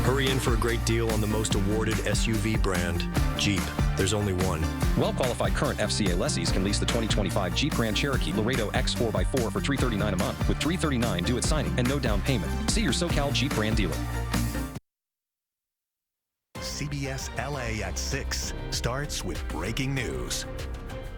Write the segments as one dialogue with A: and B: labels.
A: Hurry in for a great deal on the most awarded SUV brand, Jeep. There's only one.
B: Well-qualified current FCA lessees can lease the 2025 Jeep Grand Cherokee Laredo X 4x4 for $339 a month with $339 due at signing and no down payment. See your SoCal Jeep brand dealer.
C: CBS LA at 6 starts with breaking news.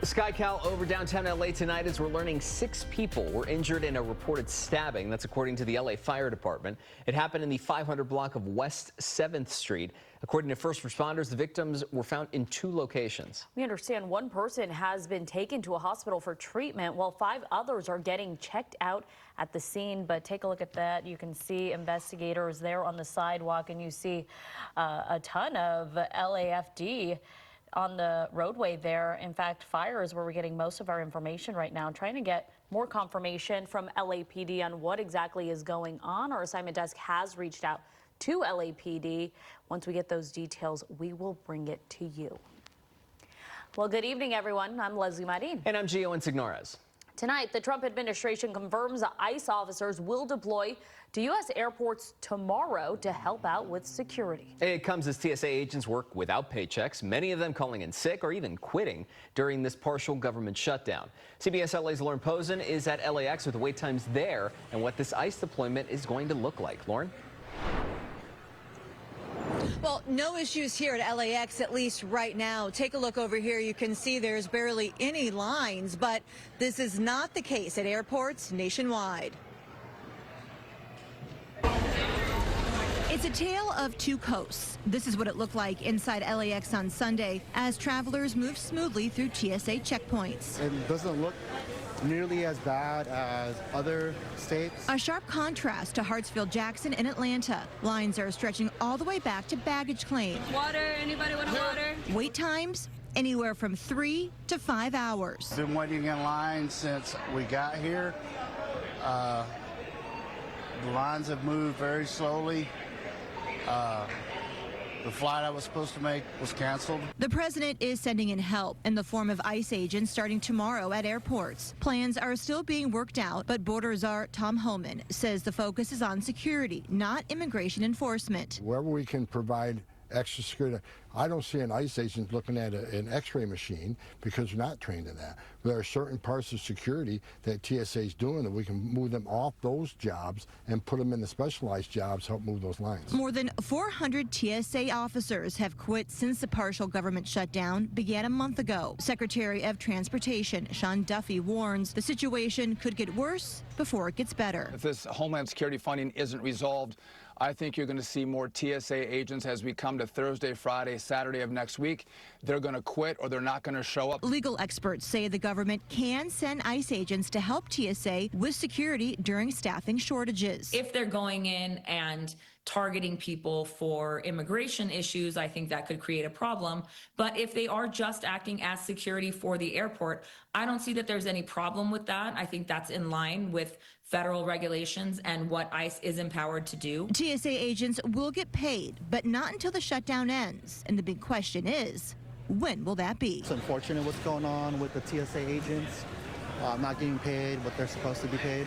D: SkyCal over downtown LA tonight as we're learning 6 people were injured in a reported stabbing. That's according to the LA Fire Department. It happened in the 500 block of West 7th Street. According to first responders, the victims were found in 2 locations.
E: We understand one person has been taken to a hospital for treatment while 5 others are getting checked out at the scene. But take a look at that. You can see investigators there on the sidewalk, and you see a ton of LAFD on the roadway there. In fact, fire is where we're getting most of our information right now, trying to get more confirmation from LAPD on what exactly is going on. Our assignment desk has reached out to LAPD. Once we get those details, we will bring it to you. Well, good evening, everyone. I'm Leslie Marin.
D: And I'm Gio Insignares.
E: Tonight, the Trump administration confirms ICE officers will deploy to U.S. airports tomorrow to help out with security.
D: It comes as TSA agents work without paychecks, many of them calling in sick or even quitting during this partial government shutdown. CBS LA's Lauren Posen is at LAX with the wait times there and what this ICE deployment is going to look like. Lauren?
F: Well, no issues here at LAX, at least right now. Take a look over here. You can see there's barely any lines, but this is not the case at airports nationwide. It's a tale of 2 coasts. This is what it looked like inside LAX on Sunday as travelers moved smoothly through TSA checkpoints.
G: It doesn't look nearly as bad as other states.
F: A sharp contrast to Hartsfield-Jackson in Atlanta. Lines are stretching all the way back to baggage claim.
H: Water, anybody want water?
F: Wait times anywhere from 3 to 5 hours.
G: Been waiting in line since we got here. The lines have moved very slowly. The flight I was supposed to make was canceled.
F: The president is sending in help in the form of ICE agents starting tomorrow at airports. Plans are still being worked out, but Border Czar Tom Homan says the focus is on security, not immigration enforcement.
I: Wherever we can provide extra security. I don't see an ICE agent looking at an x-ray machine because we're not trained in that. There are certain parts of security that TSA is doing that we can move them off those jobs and put them in the specialized jobs, help move those lines.
F: More than 400 TSA officers have quit since the partial government shutdown began a month ago. Secretary of Transportation Sean Duffy warns the situation could get worse before it gets better.
J: If this Homeland Security funding isn't resolved, I think you're going to see more TSA agents as we come to Thursday, Friday, Saturday of next week. They're going to quit or they're not going to show up.
F: Legal experts say the government can send ICE agents to help TSA with security during staffing shortages.
H: If they're going in and targeting people for immigration issues, I think that could create a problem. But if they are just acting as security for the airport, I don't see that there's any problem with that. I think that's in line with federal regulations and what ICE is empowered to do.
F: TSA agents will get paid, but not until the shutdown ends. And the big question is, when will that be?
G: It's unfortunate what's going on with the TSA agents not getting paid what they're supposed to be paid.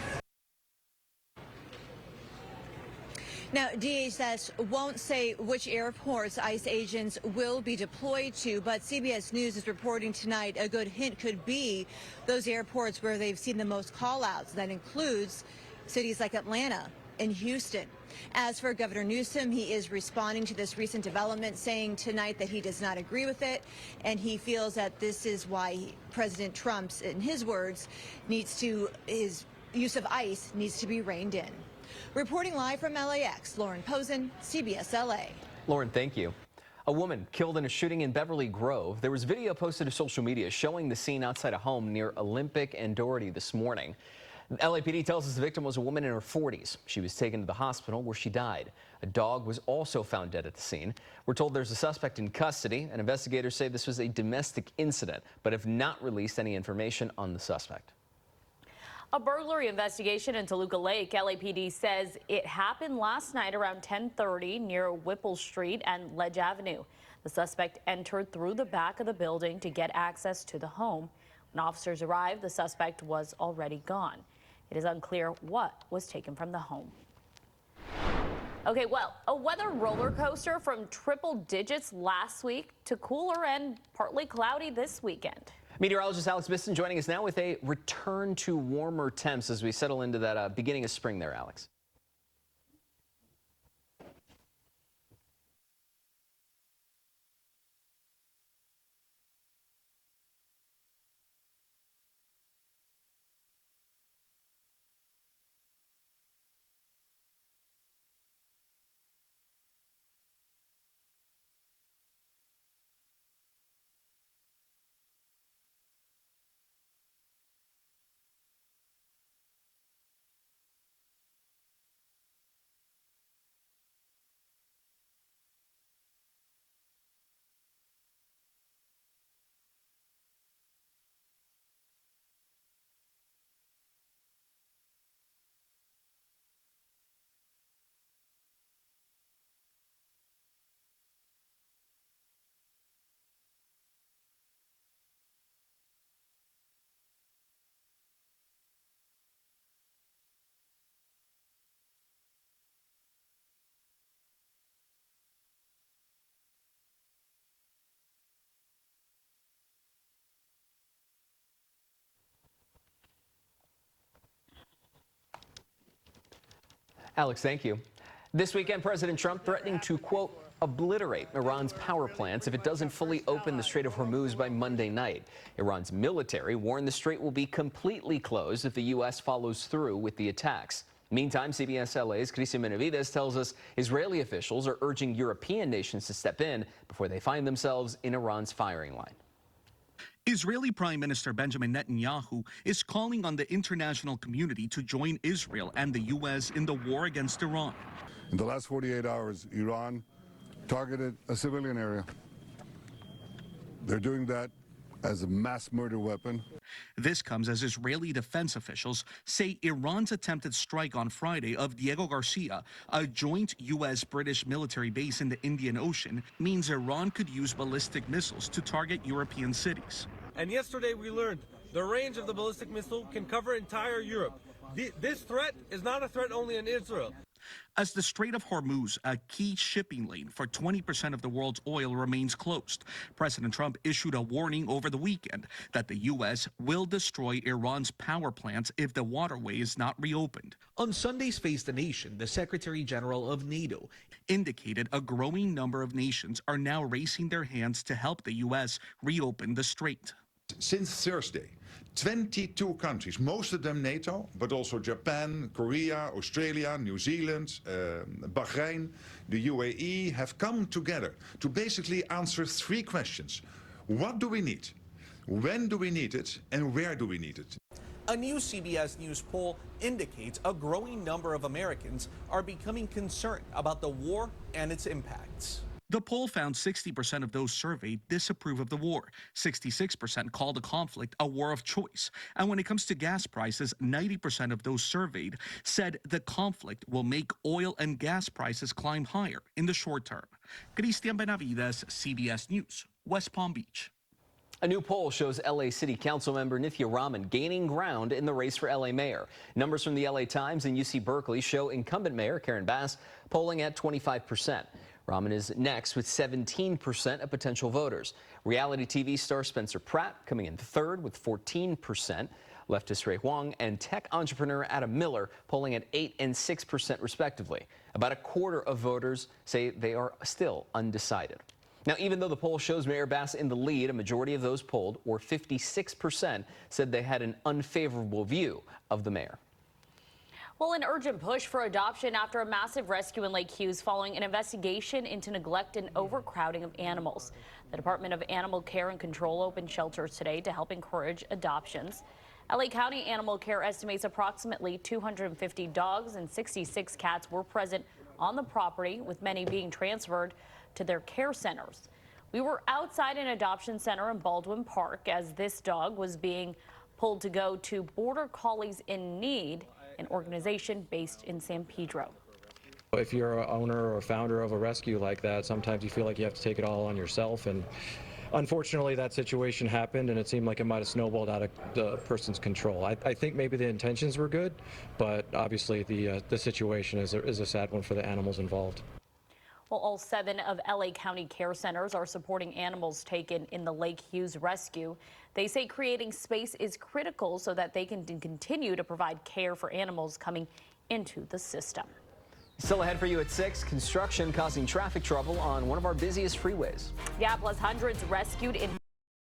F: Now, DHS won't say which airports ICE agents will be deployed to, but CBS News is reporting tonight a good hint could be those airports where they've seen the most call-outs. That includes cities like Atlanta and Houston. As for Governor Newsom, he is responding to this recent development, saying tonight that he does not agree with it, and he feels that this is why President Trump's, in his words, his use of ICE needs to be reined in. Reporting live from LAX, Lauren Posen, CBS LA.
D: Lauren, thank you. A woman killed in a shooting in Beverly Grove. There was video posted to social media showing the scene outside a home near Olympic and Doherty this morning. LAPD tells us the victim was a woman in her 40s. She was taken to the hospital where she died. A dog was also found dead at the scene. We're told there's a suspect in custody, and investigators say this was a domestic incident, but have not released any information on the suspect.
E: A burglary investigation in Toluca Lake. LAPD says it happened last night around 10:30 near Whipple Street and Ledge Avenue. The suspect entered through the back of the building to get access to the home. When officers arrived, the suspect was already gone. It is unclear what was taken from the home. Okay, well, a weather roller coaster from triple digits last week to cooler and partly cloudy this weekend.
D: Meteorologist Alex Bisson joining us now with a return to warmer temps as we settle into that beginning of spring there, Alex. Alex, thank you. This weekend, President Trump threatening to, quote, obliterate Iran's power plants if it doesn't fully open the Strait of Hormuz by Monday night. Iran's military warned the strait will be completely closed if the U.S. follows through with the attacks. Meantime, CBS LA's Kcbs tells us Israeli officials are urging European nations to step in before they find themselves in Iran's firing line.
K: Israeli Prime Minister Benjamin Netanyahu is calling on the international community to join Israel and the U.S. in the war against Iran.
L: In the last 48 hours, Iran targeted a civilian area. They're doing that as a mass murder weapon.
K: This comes as Israeli defense officials say Iran's attempted strike on Friday of Diego Garcia, a joint U.S.-British military base in the Indian Ocean, means Iran could use ballistic missiles to target European cities.
M: And yesterday we learned the range of the ballistic missile can cover entire Europe. This threat is not a threat only in Israel.
K: As the Strait of Hormuz, a key shipping lane for 20% of the world's oil, remains closed, President Trump issued a warning over the weekend that the U.S. will destroy Iran's power plants if the waterway is not reopened.
N: On Sunday's Face the Nation, the Secretary General of NATO
K: indicated a growing number of nations are now raising their hands to help the U.S. reopen the strait.
O: Since Thursday, 22 countries, most of them NATO, but also Japan, Korea, Australia, New Zealand, Bahrain, the UAE, have come together to basically answer three questions. What do we need? When do we need it? And where do we need it?
N: A new CBS News poll indicates a growing number of Americans are becoming concerned about the war and its impacts.
K: The poll found 60% of those surveyed disapprove of the war. 66% called the conflict a war of choice. And when it comes to gas prices, 90% of those surveyed said the conflict will make oil and gas prices climb higher in the short term. Cristian Benavides, CBS News, West Palm Beach.
D: A new poll shows LA City Council member Nithya Raman gaining ground in the race for LA mayor. Numbers from the LA Times and UC Berkeley show incumbent mayor Karen Bass polling at 25%. Raman is next with 17% of potential voters. Reality TV star Spencer Pratt coming in third with 14%. Leftist Ray Huang and tech entrepreneur Adam Miller polling at 8% and 6% respectively. About a quarter of voters say they are still undecided. Now, even though the poll shows Mayor Bass in the lead, a majority of those polled, or 56%, said they had an unfavorable view of the mayor.
E: Well, an urgent push for adoption after a massive rescue in Lake Hughes following an investigation into neglect and overcrowding of animals. The Department of Animal Care and Control opened shelters today to help encourage adoptions. LA County Animal Care estimates approximately 250 dogs and 66 cats were present on the property, with many being transferred to their care centers. We were outside an adoption center in Baldwin Park as this dog was being pulled to go to Border Collies in Need, an organization based in San Pedro.
P: If you're an owner or founder of a rescue like that, sometimes you feel like you have to take it all on yourself, and unfortunately, that situation happened, and it seemed like it might have snowballed out of the person's control. I think maybe the intentions were good, but obviously the situation is a sad one for the animals involved.
E: Well, all 7 of LA County care centers are supporting animals taken in the Lake Hughes rescue. They say creating space is critical so that they can continue to provide care for animals coming into the system.
D: Still ahead for you at 6, construction causing traffic trouble on one of our busiest freeways.
E: Yeah, plus hundreds rescued in